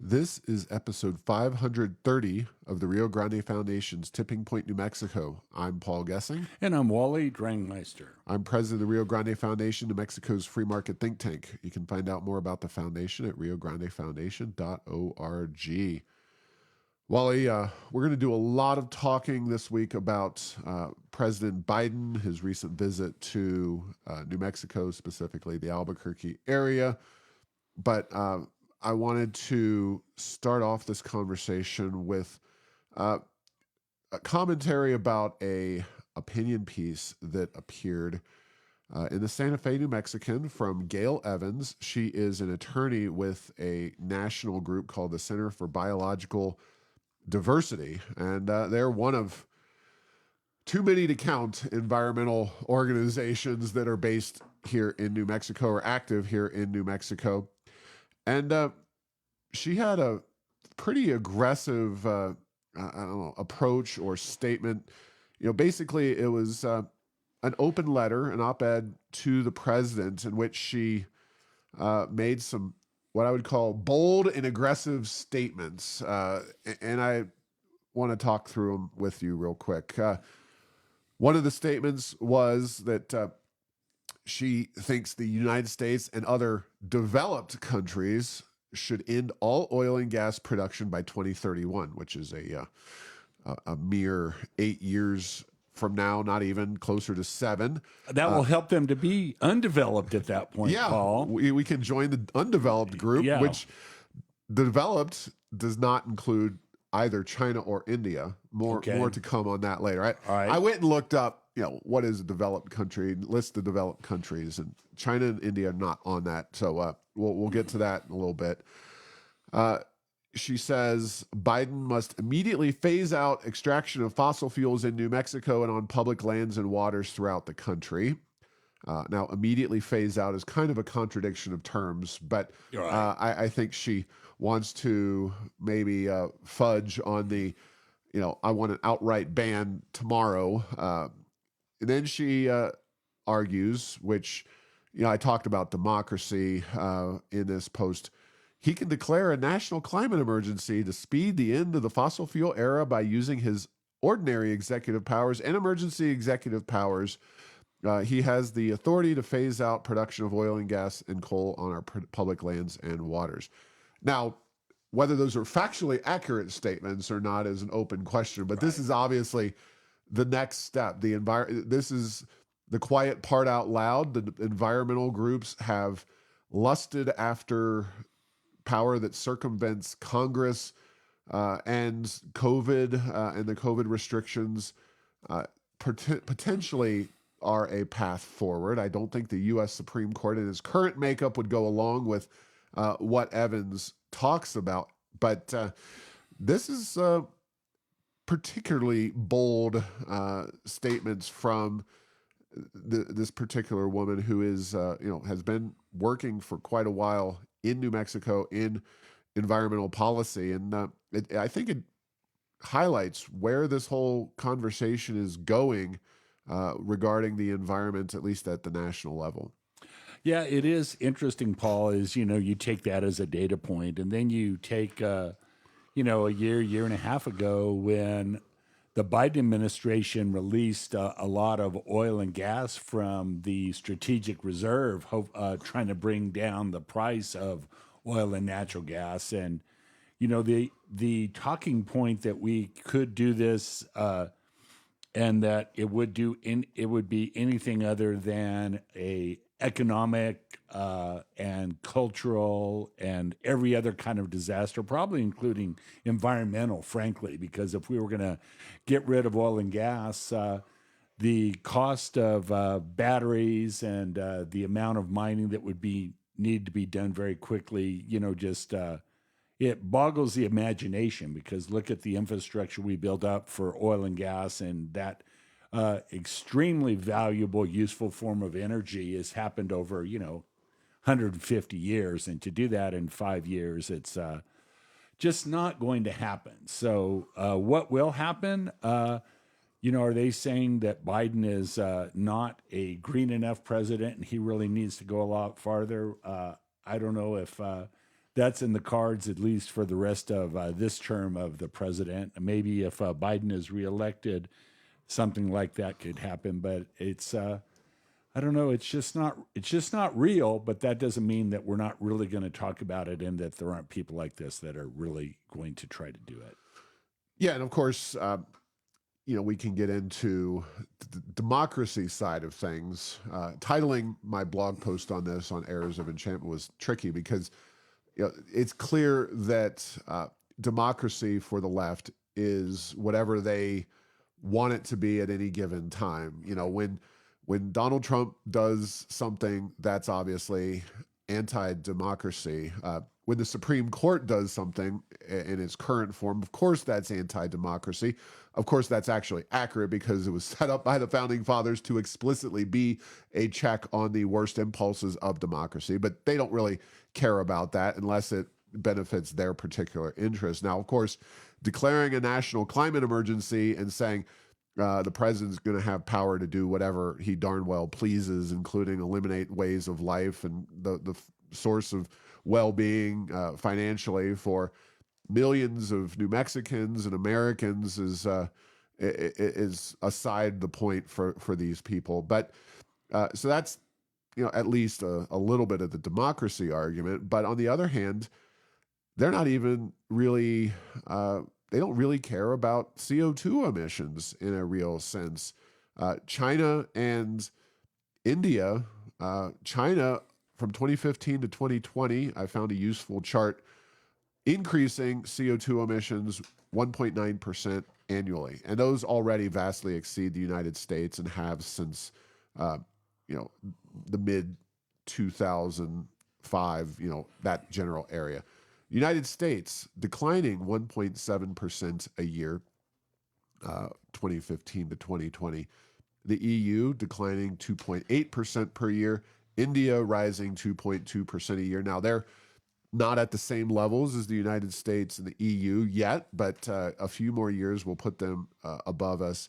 This is episode 530 of the Rio Grande Foundation's Tipping Point, New Mexico. I'm Paul Gessing. And I'm Wally Drangmeister. I'm president of the Rio Grande Foundation, New Mexico's free market think tank. You can find out more about the foundation at riograndefoundation.org. Wally, we're going to do a lot of talking this week about President Biden, his recent visit to New Mexico, specifically the Albuquerque area. But I wanted to start off this conversation with a commentary about a opinion piece that appeared in the Santa Fe New Mexican from Gail Evans. She is an attorney with a national group called the Center for Biological Diversity, and they're one of too many to count environmental organizations that are based here in New Mexico or active here in New Mexico. And she had a pretty aggressive, approach or statement. Basically, it was an open letter, an op-ed to the president, in which she made some what I would call bold and aggressive statements. And I want to talk through them with you real quick. One of the statements was that she thinks the United States and other developed countries should end all oil and gas production by 2031, which is a mere 8 years from now, not even, closer to 7. That will help them to be undeveloped at that point, Paul. We can join the undeveloped group, which the developed does not include either China or India. More to come on that later. All right. I went and looked up, what is a developed country, list the developed countries, and China and India are not on that. So we'll get to that in a little bit. She says Biden must immediately phase out extraction of fossil fuels in New Mexico and on public lands and waters throughout the country. Now, immediately phase out is kind of a contradiction of terms, but I think she wants to maybe fudge on the, I want an outright ban tomorrow. And then she argues, which, I talked about democracy in this post. He can declare a national climate emergency to speed the end of the fossil fuel era by using his ordinary executive powers and emergency executive powers. He has the authority to phase out production of oil and gas and coal on our public lands and waters. Now, whether those are factually accurate statements or not is an open question, but this is obviously the next step. This is the quiet part out loud. The environmental groups have lusted after power that circumvents Congress and COVID and the COVID restrictions potentially are a path forward. I don't think the U.S. Supreme Court in its current makeup would go along with what Evans talks about. But this is particularly bold statements from this particular woman who is, has been working for quite a while in New Mexico in environmental policy. And I think it highlights where this whole conversation is going regarding the environment, at least at the national level. Yeah, it is interesting, Paul, is, you take that as a data point, and then you take, a year and a half ago when the Biden administration released a lot of oil and gas from the strategic reserve, trying to bring down the price of oil and natural gas. And, the talking point that we could do this and that it would be anything other than a economic and cultural and every other kind of disaster, probably including environmental, frankly, because if we were going to get rid of oil and gas, the cost of batteries and the amount of mining that would need to be done very quickly, it boggles the imagination, because look at the infrastructure we build up for oil and gas, and that extremely valuable, useful form of energy has happened over, 150 years. And to do that in 5 years, it's just not going to happen. So what will happen? Are they saying that Biden is not a green enough president and he really needs to go a lot farther? I don't know if that's in the cards, at least for the rest of this term of the president. Maybe if Biden is reelected, something like that could happen. But it's I don't know. It's just not real. But that doesn't mean that we're not really going to talk about it, and that there aren't people like this that are really going to try to do it. Yeah, and of course, we can get into the democracy side of things. Titling my blog post on this on Errors of Enchantment was tricky because it's clear that democracy for the left is whatever they want it to be at any given time. When Donald Trump does something, that's obviously anti-democracy. When the Supreme Court does something in its current form, of course that's anti-democracy. Of course that's actually accurate because it was set up by the founding fathers to explicitly be a check on the worst impulses of democracy, but they don't really care about that unless it benefits their particular interest. Now, of course, declaring a national climate emergency and saying the president's going to have power to do whatever he darn well pleases, including eliminate ways of life and the source of well-being financially for millions of New Mexicans and Americans is aside the point for these people. But so that's at least a little bit of the democracy argument. But on the other hand, they're not even really they don't really care about CO2 emissions in a real sense. China and India, China from 2015 to 2020, I found a useful chart increasing CO2 emissions 1.9% annually. And those already vastly exceed the United States and have since, the mid 2005, that general area. United States declining 1.7% a year, 2015 to 2020. The EU declining 2.8% per year. India rising 2.2% a year. Now, they're not at the same levels as the United States and the EU yet, but a few more years will put them above us.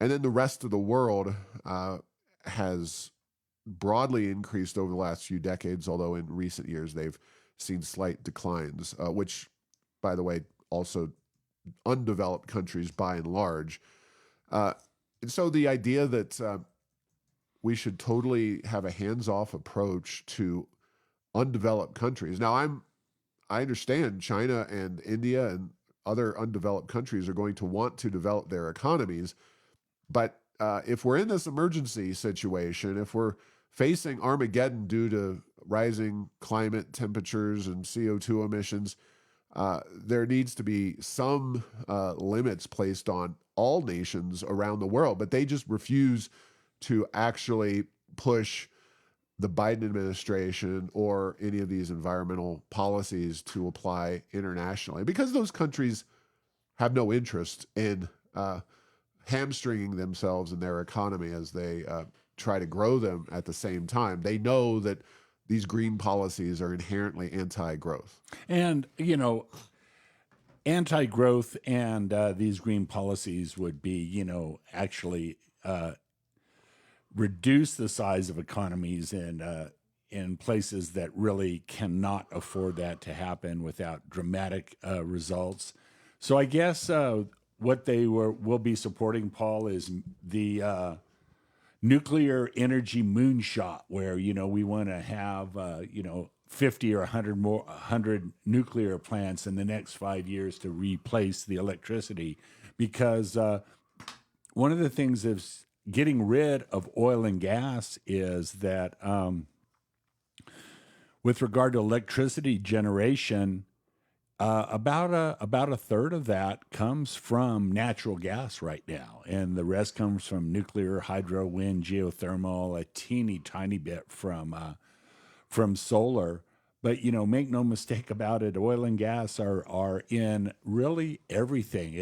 And then the rest of the world has broadly increased over the last few decades, although in recent years they've seen slight declines, which, by the way, also undeveloped countries by and large. And so the idea that we should totally have a hands-off approach to undeveloped countries. Now, I understand China and India and other undeveloped countries are going to want to develop their economies, but if we're in this emergency situation, if we're facing Armageddon due to rising climate temperatures and CO2 emissions, there needs to be some limits placed on all nations around the world, but they just refuse to actually push the Biden administration or any of these environmental policies to apply internationally because those countries have no interest in hamstringing themselves in their economy as they try to grow them at the same time. They know that these green policies are inherently anti-growth. And, anti-growth and these green policies would be, actually reduce the size of economies in places that really cannot afford that to happen without dramatic results. So I guess what they will be supporting, Paul, is the nuclear energy moonshot, where we want to have 50 or 100 nuclear plants in the next 5 years to replace the electricity, because one of the things is getting rid of oil and gas is that with regard to electricity generation, about a third of that comes from natural gas right now, and the rest comes from nuclear, hydro, wind, geothermal, a teeny tiny bit from solar. But make no mistake about it, oil and gas are in really everything.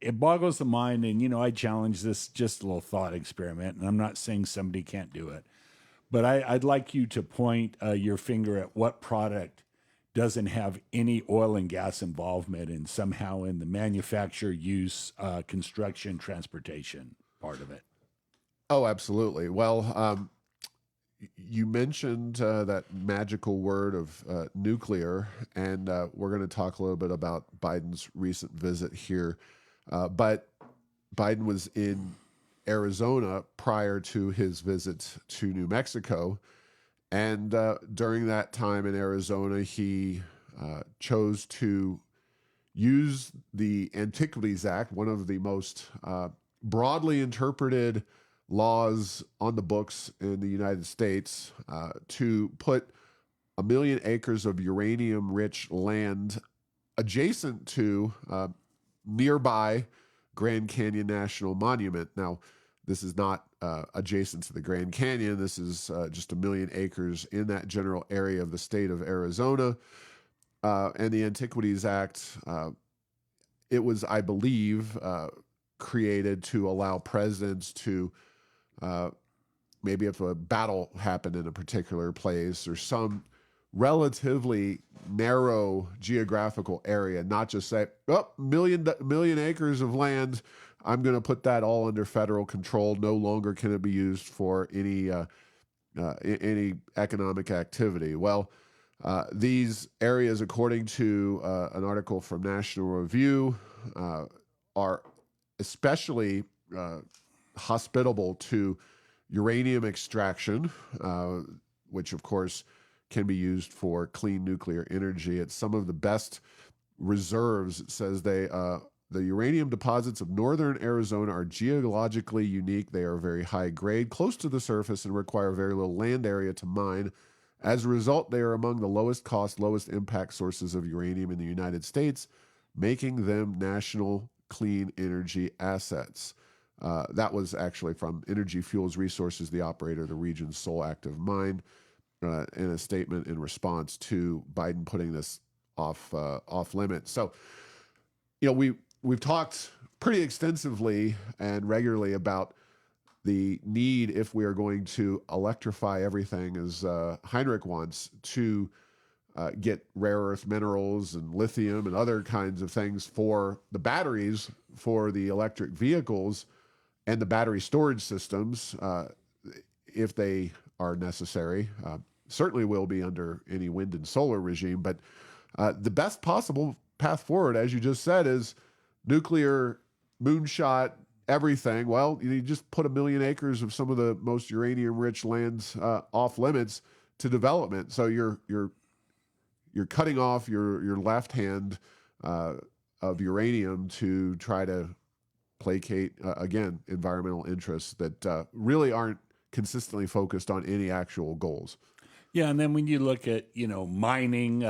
It boggles the mind, and I challenge this, just a little thought experiment, and I'm not saying somebody can't do it, but I'd like you to point your finger at what product doesn't have any oil and gas involvement, and somehow in the manufacture, use, construction, transportation part of it. Oh, absolutely. Well, you mentioned that magical word of nuclear, and we're going to talk a little bit about Biden's recent visit here. But Biden was in Arizona prior to his visit to New Mexico. And during that time in Arizona, he chose to use the Antiquities Act, one of the most broadly interpreted laws on the books in the United States, to put 1 million acres of uranium rich land adjacent to nearby Grand Canyon National Monument. Now, this is not adjacent to the Grand Canyon. This is just 1 million acres in that general area of the state of Arizona. And the Antiquities Act, it was, I believe, created to allow presidents to, maybe if a battle happened in a particular place or some relatively narrow geographical area, not just say, oh, million acres of land, I'm going to put that all under federal control. No longer can it be used for any economic activity. Well, these areas, according to an article from National Review, are especially hospitable to uranium extraction, which of course can be used for clean nuclear energy. It's some of the best reserves. It says the uranium deposits of northern Arizona are geologically unique. They are very high grade, close to the surface, and require very little land area to mine. As a result, they are among the lowest cost, lowest impact sources of uranium in the United States, making them national clean energy assets. That was actually from Energy Fuels Resources, the operator of the region's sole active mine, in a statement in response to Biden putting this off limits. So, we've talked pretty extensively and regularly about the need, if we are going to electrify everything, as Heinrich wants, to get rare earth minerals and lithium and other kinds of things for the batteries for the electric vehicles and the battery storage systems, if they are necessary. Certainly will be under any wind and solar regime. But the best possible path forward, as you just said, is nuclear, moonshot, everything. Well, you just put 1 million acres of some of the most uranium-rich lands off limits to development. So you're cutting off your left hand of uranium to try to placate, again, environmental interests that really aren't consistently focused on any actual goals. Yeah, and then when you look at mining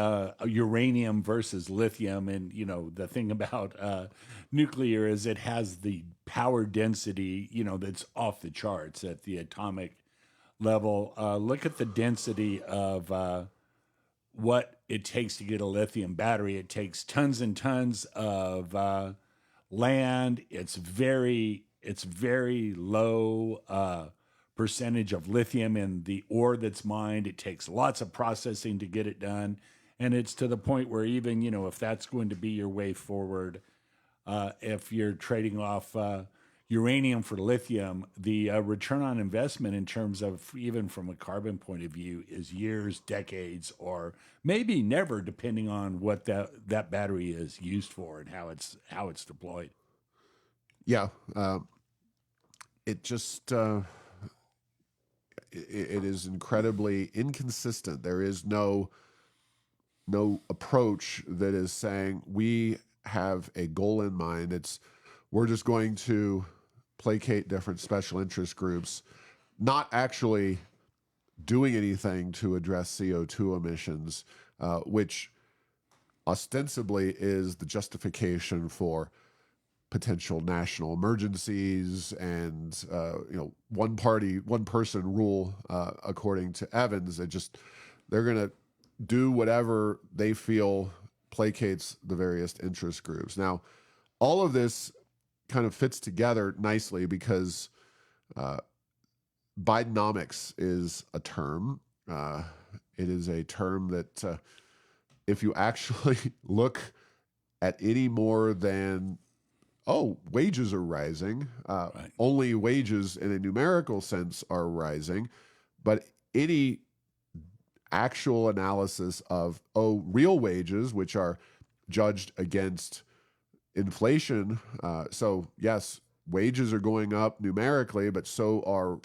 uranium versus lithium, and the thing about nuclear is it has the power density that's off the charts at the atomic level. Look at the density of what it takes to get a lithium battery. It takes tons and tons of land. It's very low percentage of lithium in the ore that's mined. It takes lots of processing to get it done. And it's to the point where even, if that's going to be your way forward, if you're trading off uranium for lithium, the return on investment in terms of even from a carbon point of view is years, decades, or maybe never, depending on what that battery is used for and how it's deployed. Yeah. It just... it is incredibly inconsistent. There is no approach that is saying we have a goal in mind. We're just going to placate different special interest groups, not actually doing anything to address CO2 emissions, which ostensibly is the justification for potential national emergencies and one person rule, according to Evans. They're going to do whatever they feel placates the various interest groups. Now, all of this kind of fits together nicely because Bidenomics is a term. It is a term that if you actually look at any more than wages are rising. Right. Only wages in a numerical sense are rising. But any actual analysis of real wages, which are judged against inflation. So yes, wages are going up numerically, but so are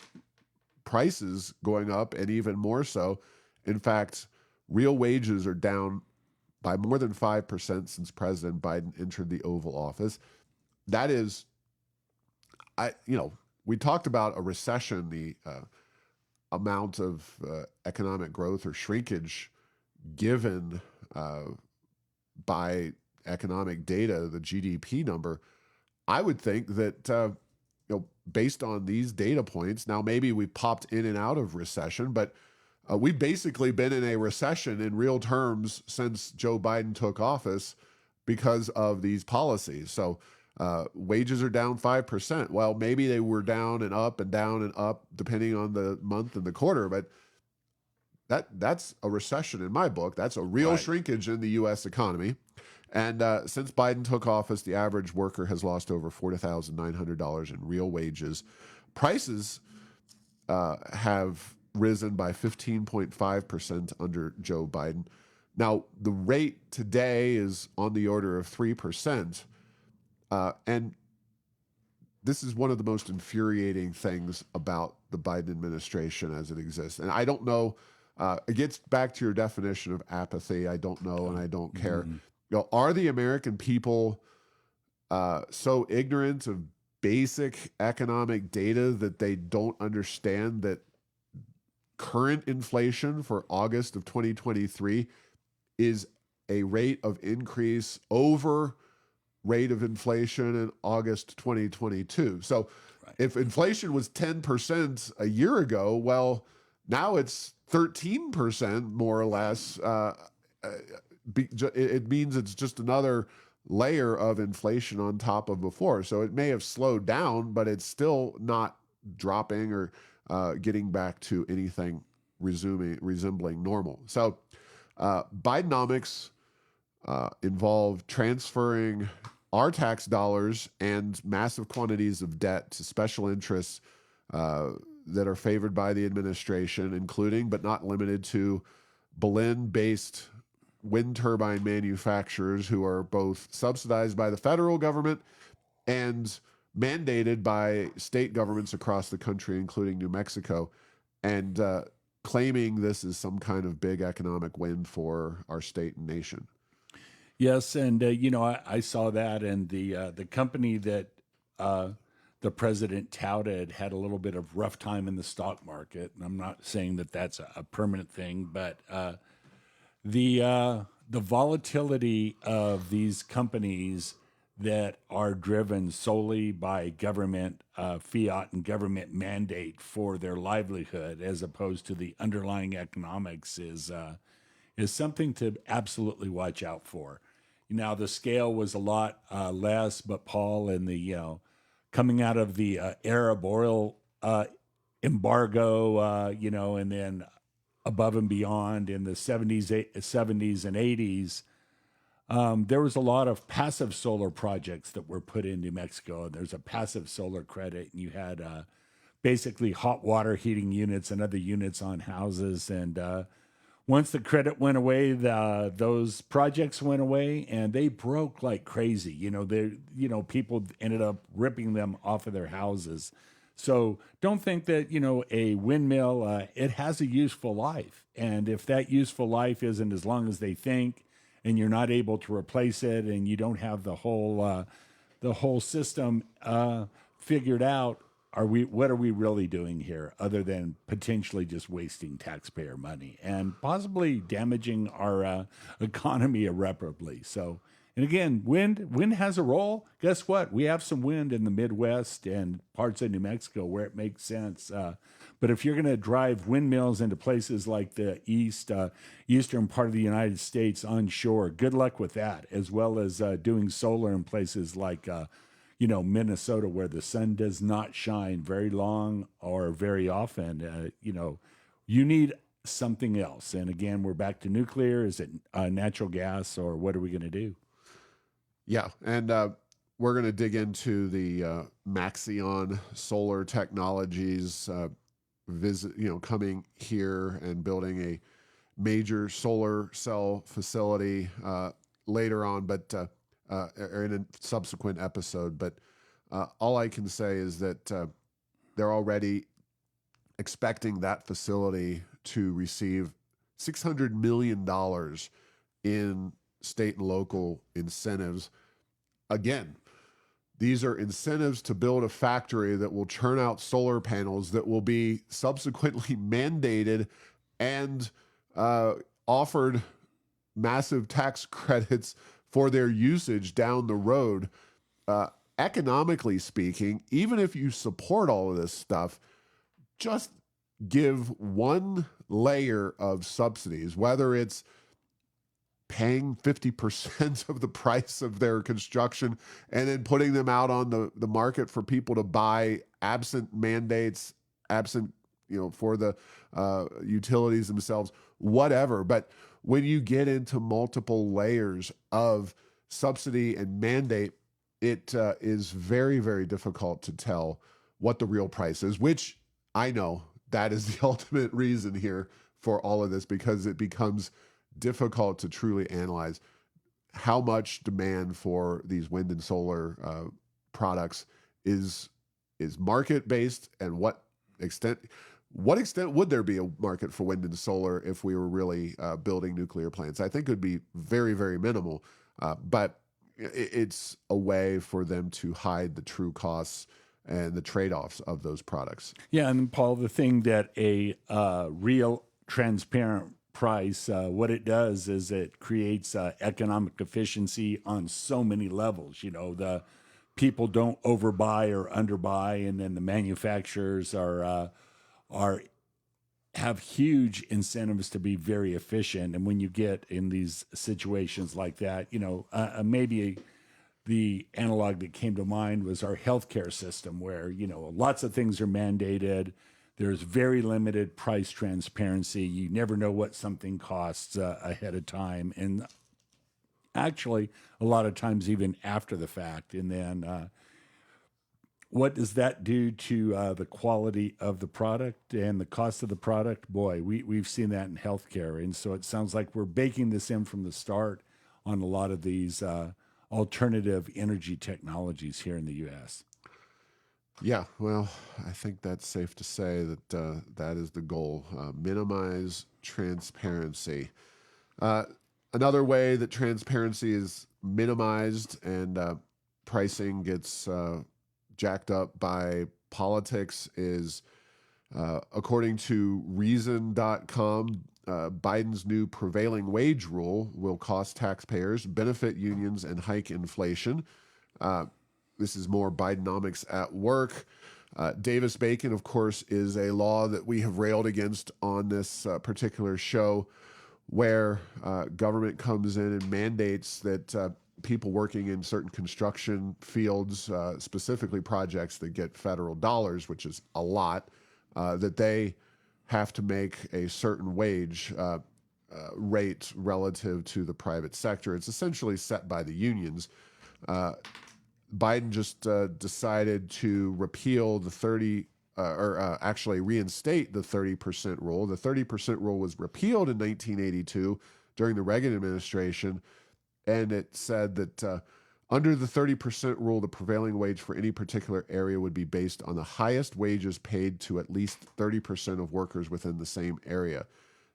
prices going up, and even more so. In fact, real wages are down by more than 5% since President Biden entered the Oval Office. That is, we talked about a recession, the amount of economic growth or shrinkage given by economic data, the GDP number. I would think that based on these data points, now maybe we popped in and out of recession, but we've basically been in a recession in real terms since Joe Biden took office because of these policies. So wages are down 5%. Well, maybe they were down and up and down and up depending on the month and the quarter, but that's a recession in my book. That's a real shrinkage in the U.S. economy. And since Biden took office, the average worker has lost over $4,900 in real wages. Prices have risen by 15.5% under Joe Biden. Now, the rate today is on the order of 3%. And this is one of the most infuriating things about the Biden administration as it exists. And I don't know, it gets back to your definition of apathy. I don't know, and I don't care. Are the American people so ignorant of basic economic data that they don't understand that current inflation for August of 2023 is a rate of increase over rate of inflation in August 2022? So if inflation was 10% a year ago, well, now it's 13% more or less. It means it's just another layer of inflation on top of before. So it may have slowed down, but it's still not dropping or getting back to anything resembling normal. So Bidenomics involve transferring our tax dollars and massive quantities of debt to special interests that are favored by the administration, including but not limited to Berlin-based wind turbine manufacturers who are both subsidized by the federal government and mandated by state governments across the country, including New Mexico, and claiming this is some kind of big economic win for our state and nation. Yes, and I saw that, and the company that the president touted had a little bit of rough time in the stock market. And I'm not saying that that's a permanent thing, but the volatility of these companies that are driven solely by government fiat and government mandate for their livelihood, as opposed to the underlying economics, is something to absolutely watch out for. Now, the scale was a lot less, but Paul, and the coming out of the Arab oil embargo, and then above and beyond in the 70s and 80s, there was a lot of passive solar projects that were put in New Mexico. There's a passive solar credit, and you had basically hot water heating units and other units on houses. And once the credit went away, those projects went away, and they broke like crazy. People ended up ripping them off of their houses. So don't think that, a windmill, it has a useful life. And if that useful life isn't as long as they think, and you're not able to replace it, and you don't have the whole system figured out, what are we really doing here other than potentially just wasting taxpayer money and possibly damaging our economy irreparably? So, and again, wind has a role. Guess what? We have some wind in the Midwest and parts of New Mexico where it makes sense. But if you're going to drive windmills into places like the eastern part of the United States onshore, good luck with that, as well as doing solar in places like Minnesota, where the sun does not shine very long or very often. You need something else. And again, we're back to nuclear. Is it natural gas, or what are we going to do? Yeah, and we're going to dig into the Maxion solar technologies. coming here and building a major solar cell facility later on, but or in a subsequent episode. But all I can say is that they're already expecting that facility to receive $600 million in state and local incentives. Again, these are incentives to build a factory that will churn out solar panels that will be subsequently mandated and offered massive tax credits for their usage down the road. Economically speaking, even if you support all of this stuff, just give one layer of subsidies, whether it's paying 50% of the price of their construction and then putting them out on the market for people to buy, absent mandates, absent, for the utilities themselves, whatever. But when you get into multiple layers of subsidy and mandate, it is very, very difficult to tell what the real price is, which I know that is the ultimate reason here for all of this, because it becomes difficult to truly analyze how much demand for these wind and solar products is market based, and what extent would there be a market for wind and solar if we were really building nuclear plants? I think it would be very, very minimal, but it's a way for them to hide the true costs and the trade-offs of those products. Yeah, and Paul, the thing that a real transparent price, what it does is it creates economic efficiency on so many levels. The people don't overbuy or underbuy, and then the manufacturers have huge incentives to be very efficient. And when you get in these situations like that, maybe the analog that came to mind was our healthcare system, where lots of things are mandated. There's very limited price transparency. You never know what something costs ahead of time, and actually, a lot of times even after the fact. And then, what does that do to the quality of the product and the cost of the product? Boy, we've seen that in healthcare, and so it sounds like we're baking this in from the start on a lot of these alternative energy technologies here in the U.S. Yeah, well, I think that's safe to say that that is the goal. Minimize transparency. Another way that transparency is minimized and pricing gets jacked up by politics is, according to Reason.com, Biden's new prevailing wage rule will cost taxpayers, benefit unions, and hike inflation. This is more Bidenomics at work. Davis-Bacon, of course, is a law that we have railed against on this particular show, where government comes in and mandates that people working in certain construction fields, specifically projects that get federal dollars, which is a lot, that they have to make a certain wage rate relative to the private sector. It's essentially set by the unions. Biden just decided to repeal the actually reinstate the 30% rule. The 30% rule was repealed in 1982 during the Reagan administration, and it said that under the 30% rule, the prevailing wage for any particular area would be based on the highest wages paid to at least 30% of workers within the same area.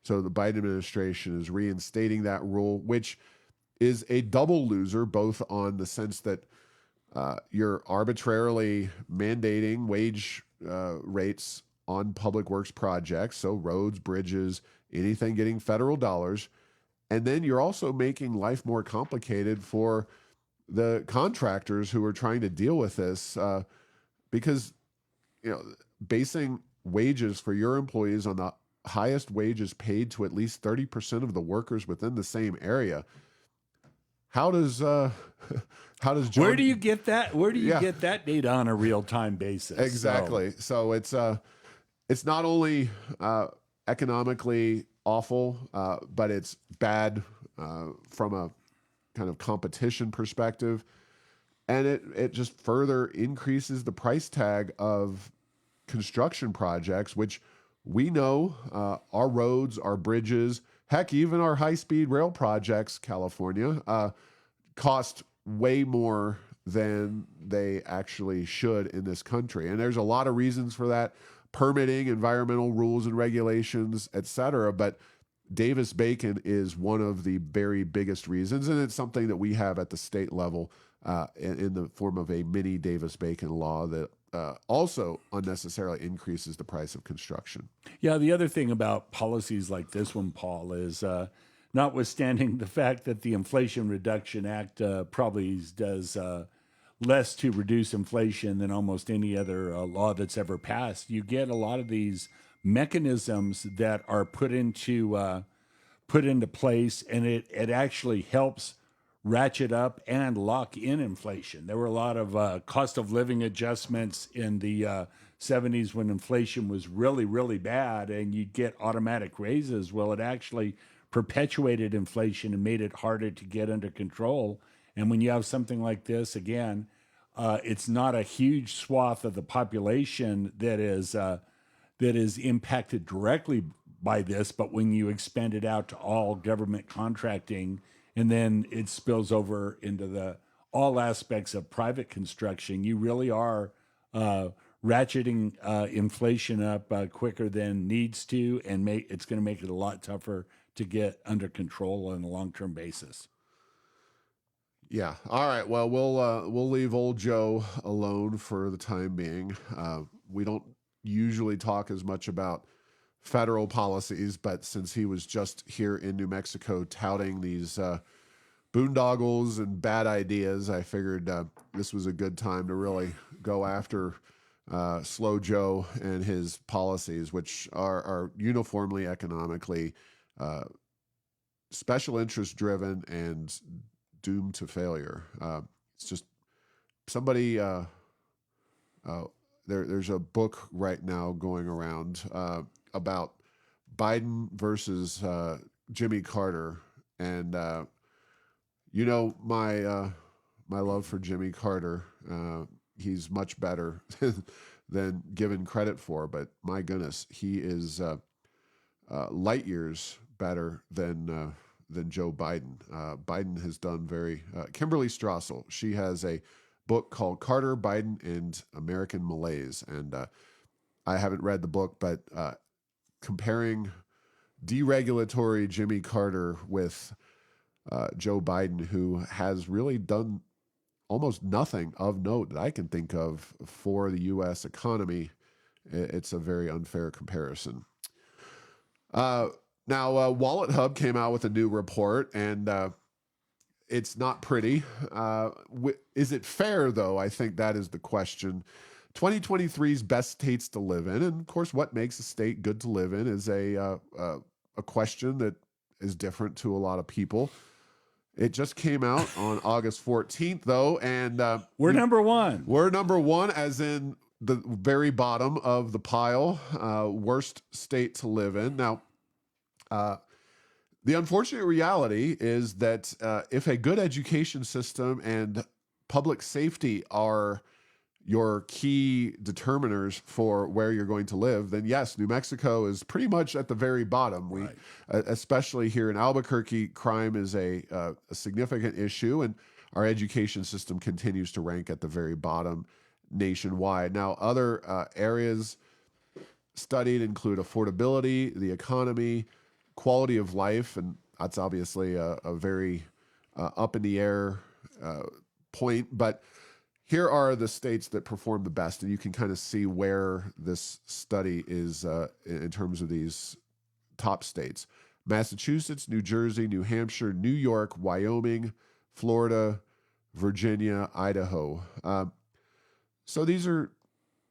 So the Biden administration is reinstating that rule, which is a double loser, both on the sense that you're arbitrarily mandating wage rates on public works projects, so roads, bridges, anything getting federal dollars. And then you're also making life more complicated for the contractors who are trying to deal with this, because basing wages for your employees on the highest wages paid to at least 30% of the workers within the same area. How does John, where do you get that? Where do you get that data on a real time basis? Exactly. So it's not only economically awful, but it's bad from a kind of competition perspective, and it just further increases the price tag of construction projects, which we know our roads, our bridges, heck, even our high-speed rail projects, California, cost way more than they actually should in this country. And there's a lot of reasons for that: permitting, environmental rules and regulations, et cetera. But Davis-Bacon is one of the very biggest reasons, and it's something that we have at the state level in the form of a mini Davis-Bacon law that also unnecessarily increases the price of construction. Yeah, the other thing about policies like this one, Paul, is notwithstanding the fact that the Inflation Reduction Act probably does less to reduce inflation than almost any other law that's ever passed, you get a lot of these mechanisms that are put into place, and it actually helps ratchet up and lock in inflation. There were a lot of cost of living adjustments in the 70s when inflation was really, really bad, and you'd get automatic raises. Well, it actually perpetuated inflation and made it harder to get under control. And when you have something like this, again, it's not a huge swath of the population that is impacted directly by this, but when you expand it out to all government contracting, and then it spills over into the all aspects of private construction, you really are ratcheting inflation up quicker than needs to, and it's going to make it a lot tougher to get under control on a long-term basis. Yeah. All right. Well, we'll leave old Joe alone for the time being. We don't usually talk as much about federal policies, but since he was just here in New Mexico touting these boondoggles and bad ideas, I figured this was a good time to really go after Slow Joe and his policies, which are uniformly economically special interest driven and doomed to failure. It's just somebody. There's a book right now going around about Biden versus Jimmy Carter, and my love for Jimmy Carter. He's much better than given credit for, but my goodness, he is light years better than Joe Biden. Biden has done very. Kimberly Strassel, she has a book called Carter, Biden, and American Malaise, and I haven't read the book, but comparing deregulatory Jimmy Carter with Joe Biden, who has really done almost nothing of note that I can think of for the U.S. economy, it's a very unfair comparison. Now, Wallet Hub came out with a new report, and it's not pretty. Is it fair, though? I think that is the question. 2023's best states to live in, and of course, what makes a state good to live in is a question that is different to a lot of people. It just came out on August 14th, though, and we're number one. We're number one, as in the very bottom of the pile. Worst state to live in. Now, the unfortunate reality is that if a good education system and public safety are your key determiners for where you're going to live, then yes, New Mexico is pretty much at the very bottom. We, especially here in Albuquerque, crime is a significant issue, and our education system continues to rank at the very bottom nationwide. Now, other areas studied include affordability, the economy, quality of life, and that's obviously a very up in the air point, but here are the states that perform the best, and you can kind of see where this study is in terms of these top states: Massachusetts, New Jersey, New Hampshire, New York, Wyoming, Florida, Virginia, Idaho. So these are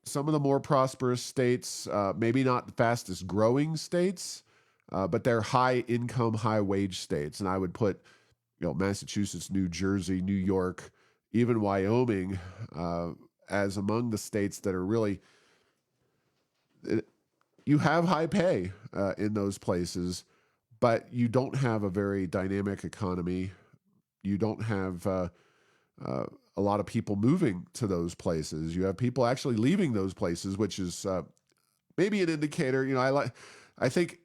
some of the more prosperous states, maybe not the fastest growing states, but they're high income, high wage states. And I would put, Massachusetts, New Jersey, New York, even Wyoming, as among the states that are really, you have high pay in those places, but you don't have a very dynamic economy. You don't have a lot of people moving to those places. You have people actually leaving those places, which is maybe an indicator. I think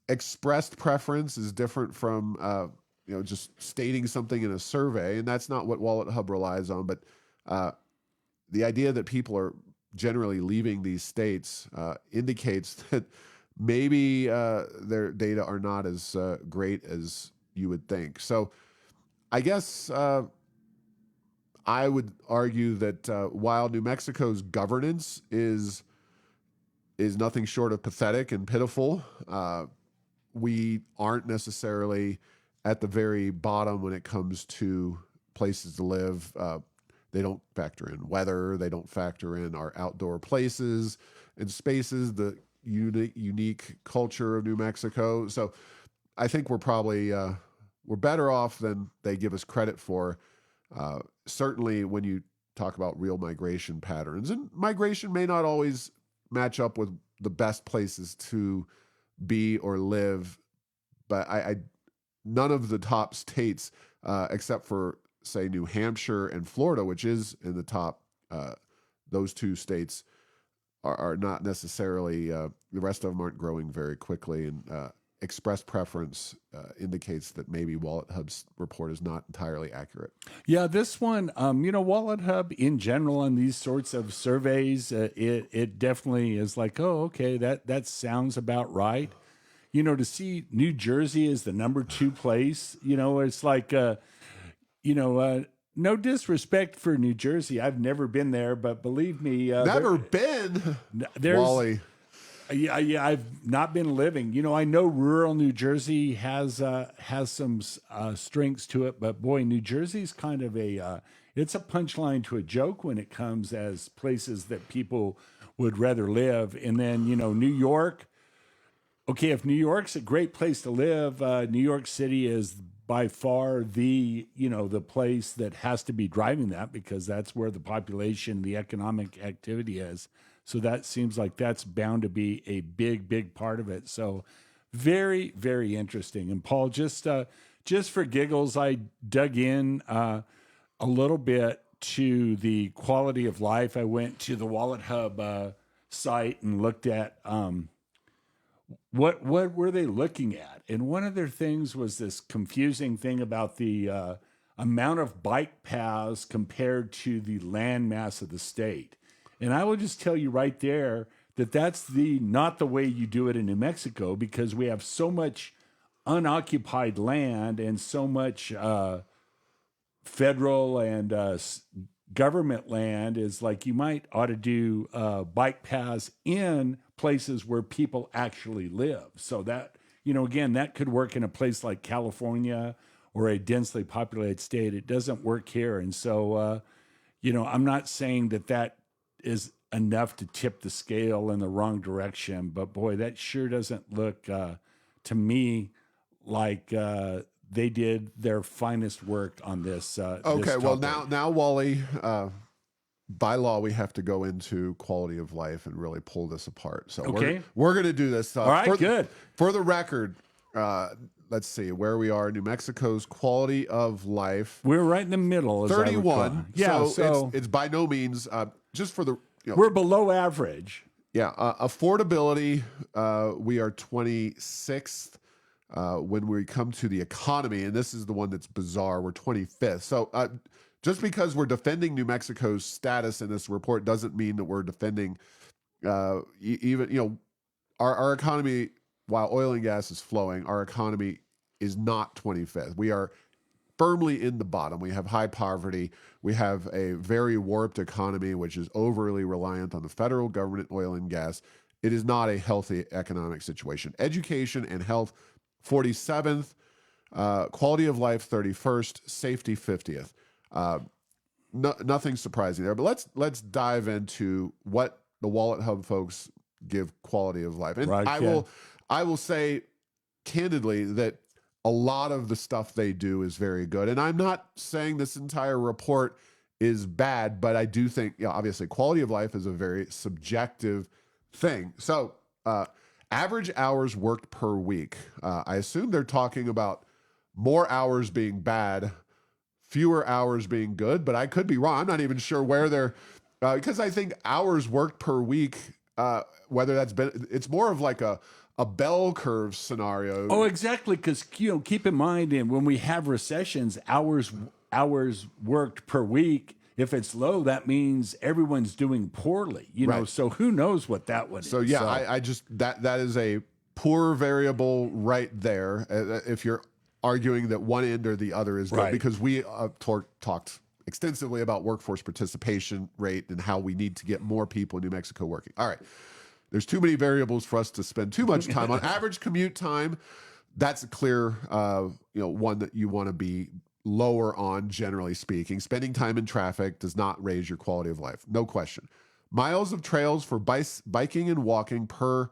expressed preference is different from just stating something in a survey, and that's not what Wallet Hub relies on. But the idea that people are generally leaving these states indicates that maybe their data are not as great as you would think. So I guess I would argue that while New Mexico's governance is nothing short of pathetic and pitiful, we aren't necessarily at the very bottom when it comes to places to live. They don't factor in weather. They don't factor in our outdoor places and spaces, the unique culture of New Mexico. So I think we're probably we're better off than they give us credit for. Certainly when you talk about real migration patterns, and migration may not always match up with the best places to be or live, but I none of the top states, except for say New Hampshire and Florida, which is in the top, those two states are not necessarily, the rest of them aren't growing very quickly, and express preference indicates that maybe Wallet Hub's report is not entirely accurate. Yeah, this one, Wallet Hub in general on these sorts of surveys, it definitely is like, oh, okay, that sounds about right. To see New Jersey as the number 2 place, it's like, no disrespect for New Jersey. I've never been there, but believe me, Never been, there's Wally. Yeah, I've not been living. I know rural New Jersey has some strengths to it, but boy, New Jersey's kind of it's a punchline to a joke when it comes as places that people would rather live. And then New York. Okay, if New York's a great place to live, New York City is by far the place that has to be driving that, because that's where the population, the economic activity is. So that seems like that's bound to be a big part of it. So very, very interesting. And Paul, just for giggles, I dug in a little bit to the quality of life. I went to the Wallet Hub site and looked at what were they looking at? And one of their things was this confusing thing about the amount of bike paths compared to the land mass of the state. And I will just tell you right there that that's not the way you do it in New Mexico, because we have so much unoccupied land and so much federal and government land, is like you might ought to do bike paths in places where people actually live. So that, again, that could work in a place like California or a densely populated state. It doesn't work here. And so, I'm not saying that is enough to tip the scale in the wrong direction, but boy, that sure doesn't look to me like they did their finest work on this. Okay, this well topic. now, Wally, by law, we have to go into quality of life and really pull this apart. So Okay. we're going to do this. All right, good. For the record, let's see where we are. New Mexico's quality of life. We're right in the middle. As 31. Yeah, so it's by no means just for the. We're below average. Yeah, affordability. We are 26th. When we come to the economy, and this is the one that's bizarre, we're 25th. So just because we're defending New Mexico's status in this report doesn't mean that we're defending even our economy. While oil and gas is flowing, our economy is not 25th. We are firmly in the bottom. We have high poverty. We have a very warped economy, which is overly reliant on the federal government, oil and gas. It is not a healthy economic situation. Education and health, 47th. Quality of life, 31st. Safety, 50th. Nothing surprising there. But let's dive into what the Wallet Hub folks give quality of life. And Right, I will say candidly that a lot of the stuff they do is very good. And I'm not saying this entire report is bad, but I do think, obviously quality of life is a very subjective thing. So average hours worked per week. I assume they're talking about more hours being bad, fewer hours being good, but I could be wrong. I'm not even sure where they're, because I think hours worked per week whether that's been, it's more of like a bell curve scenario. Oh, exactly. Because keep in mind, and when we have recessions, hours worked per week. If it's low, that means everyone's doing poorly. Right. So who knows what that one is? So yeah, I just that is a poor variable right there. If you're arguing that one end or the other is good, Right. because we talked extensively about workforce participation rate and how we need to get more people in New Mexico working. All right. There's too many variables for us to spend too much time on. Average commute time, that's a clear one that you want to be lower on, generally speaking. Spending time in traffic does not raise your quality of life. No question. Miles of trails for biking and walking per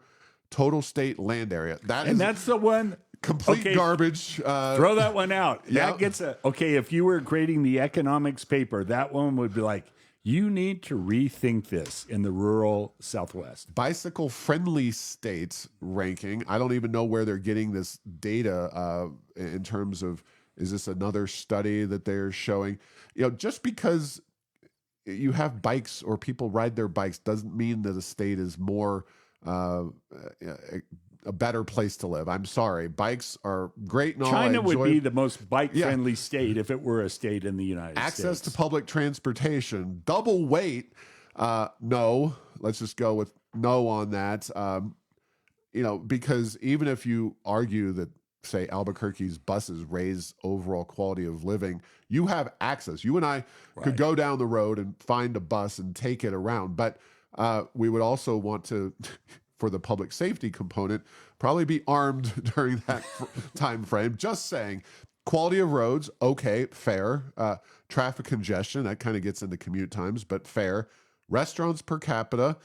total state land area. That's the one. Complete garbage. Throw that one out. Yeah. That gets if you were grading the economics paper, that one would be like, you need to rethink this in the rural Southwest. Bicycle friendly states ranking. I don't even know where they're getting this data in terms of, is this another study that they're showing? Just because you have bikes or people ride their bikes doesn't mean that a state is more a better place to live. I'm sorry. Bikes are great and all. China would be the most bike-friendly state if it were a state in the United States. Access to public transportation. Double weight. No. Let's just go with no on that. Because even if you argue that, say, Albuquerque's buses raise overall quality of living, you have access. You and I could go down the road and find a bus and take it around. But we would also want to... for the public safety component, probably be armed during that time frame. Just saying. Quality of roads, okay, fair. Traffic congestion, that kind of gets into commute times, but fair. Restaurants per capita.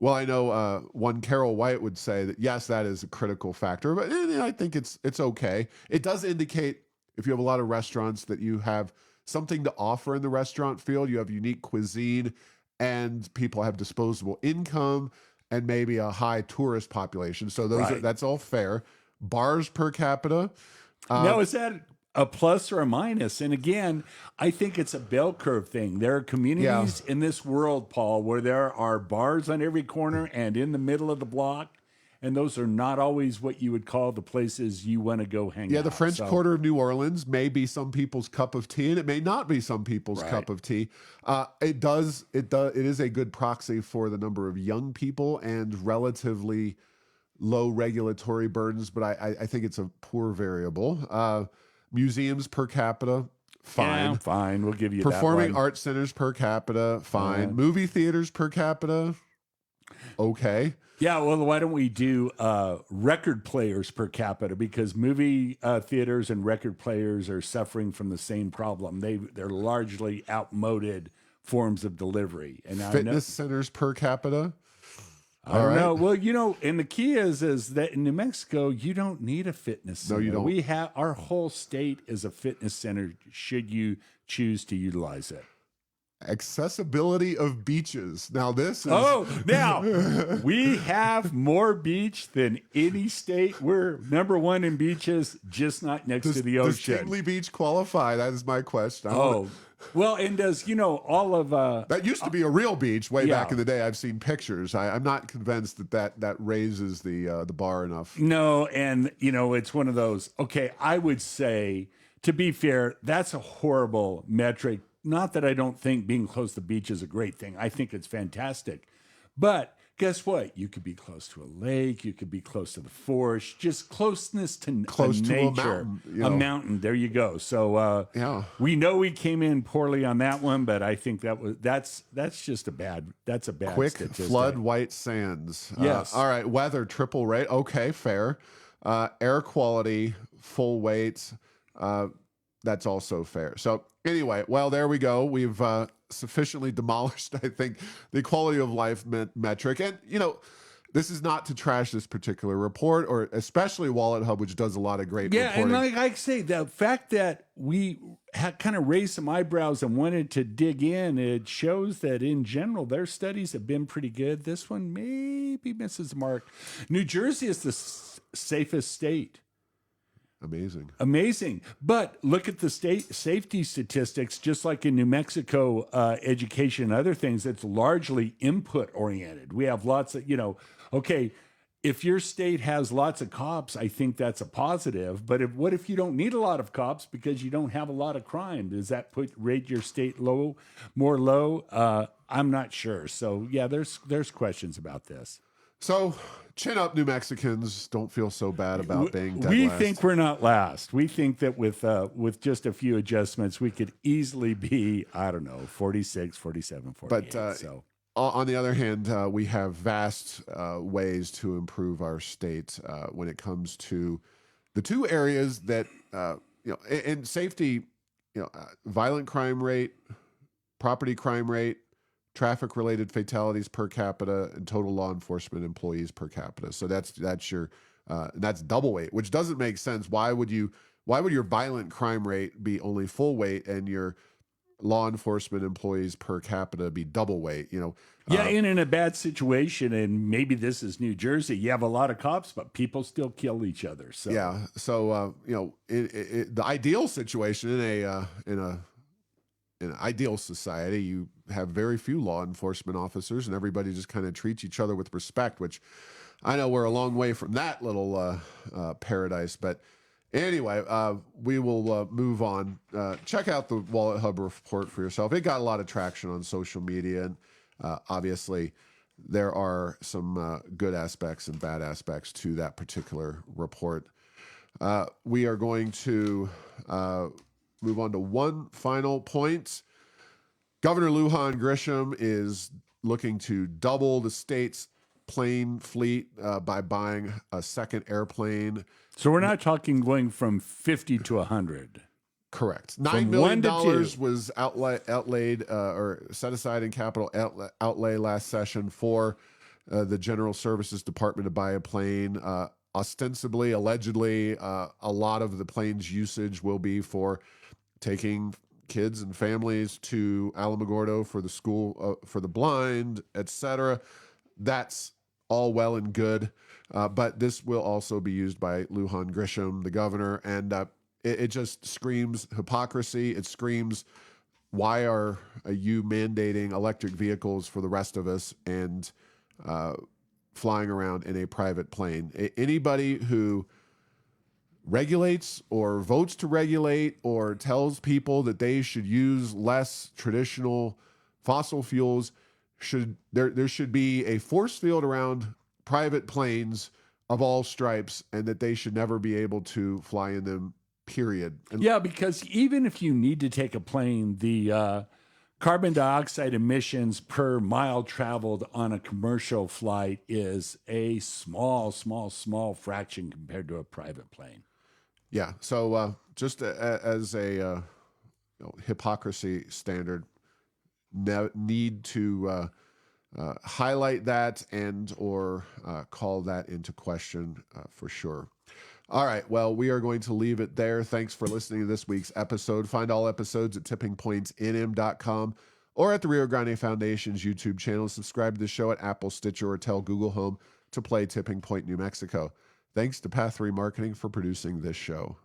Well, I know one Carol White would say that, yes, that is a critical factor, but I think it's okay. It does indicate, if you have a lot of restaurants, that you have something to offer in the restaurant field. You have unique cuisine, and people have disposable income, and maybe a high tourist population. So that's all fair. Bars per capita. Now, is that a plus or a minus? And again, I think it's a bell curve thing. There are communities in this world, Paul, where there are bars on every corner and in the middle of the block. And those are not always what you would call the places you want to go hang out. Yeah, the French Quarter of New Orleans may be some people's cup of tea, and it may not be some people's cup of tea. It is a good proxy for the number of young people and relatively low regulatory burdens, but I think it's a poor variable. Museums per capita, fine. Yeah, fine. We'll give you Performing that one. arts centers per capita, fine. Movie theaters per capita, okay. Yeah, well, why don't we do record players per capita? Because movie theaters and record players are suffering from the same problem. They're largely outmoded forms of delivery. And Fitness centers per capita. I don't know. Well, and the key is that in New Mexico, you don't need a fitness center. No, you don't. Our whole state is a fitness center should you choose to utilize it. Accessibility of beaches. Now this is... now we have more beach than any state. We're number one in beaches, just not next to the ocean. Does Tingley Beach qualify? That is my question. Well, and does, all of... that used to be a real beach way back in the day. I've seen pictures. I'm not convinced that raises the bar enough. No, and, it's one of those, okay, I would say, to be fair, that's a horrible metric. Not that I don't think being close to the beach is a great thing. I think it's fantastic. But guess what? You could be close to a lake. You could be close to the forest. Just closeness to nature. A mountain. There you go. So we know we came in poorly on that one, but I think that's just a bad Quick statistic. flood white sands. Yes. All right. Weather triple rate. Okay, fair. Air quality, full weight. That's also fair. So anyway, well, there we go. We've sufficiently demolished, I think, the quality of life metric. And, this is not to trash this particular report, or especially Wallet Hub, which does a lot of great reporting. And like I say, the fact that we kind of raised some eyebrows and wanted to dig in, it shows that in general, their studies have been pretty good. This one maybe misses the mark. New Jersey is the safest state. Amazing. Amazing. But look at the state safety statistics, just like in New Mexico, education and other things, it's largely input oriented. We have lots of, okay, if your state has lots of cops, I think that's a positive. But what if you don't need a lot of cops because you don't have a lot of crime? Does that rate your state more low? I'm not sure. So yeah, there's questions about this. So, chin up, New Mexicans. Don't feel so bad about being dead We last. think we're not last. We think that with just a few adjustments, we could easily be, I don't know, 46, 47, 48. But So on the other hand, we have vast ways to improve our state when it comes to the two areas that, in safety, violent crime rate, property crime rate, traffic-related fatalities per capita, and total law enforcement employees per capita. So that's double weight, which doesn't make sense. Why would your violent crime rate be only full weight and your law enforcement employees per capita be double weight? yeah, and in a bad situation, and maybe this is New Jersey, you have a lot of cops, but people still kill each other. So yeah. So the ideal situation in an ideal society, you have very few law enforcement officers and everybody just kind of treats each other with respect, which I know we're a long way from that little paradise. But anyway, we will move on. Check out the Wallet Hub report for yourself. It got a lot of traction on social media, and obviously there are some good aspects and bad aspects to that particular report. We are going to move on to one final point. Governor Lujan Grisham is looking to double the state's plane fleet by buying a second airplane. So we're not talking going from 50 to 100. Correct. $9 From million 1 to 2. was outlaid or set aside in capital outlay last session for the General Services Department to buy a plane. Ostensibly, allegedly, a lot of the plane's usage will be for taking kids and families to Alamogordo for the school for the blind, etc. That's all well and good, but this will also be used by Lujan Grisham, the governor, and it just screams hypocrisy. It screams, why are you mandating electric vehicles for the rest of us and flying around in a private plane? Anybody who regulates or votes to regulate or tells people that they should use less traditional fossil fuels, there should be a force field around private planes of all stripes, and that they should never be able to fly in them, period. And yeah, because even if you need to take a plane, the carbon dioxide emissions per mile traveled on a commercial flight is a small fraction compared to a private plane. yeah, so just as a hypocrisy standard, need to highlight that and or call that into question for sure. All right, well, we are going to leave it there. Thanks for listening to this week's episode. Find all episodes at tippingpointsnm.com or at the Rio Grande Foundation's YouTube channel. Subscribe to the show at Apple, Stitcher, or tell Google Home to play Tipping Point New Mexico. Thanks to Path 3 Marketing for producing this show.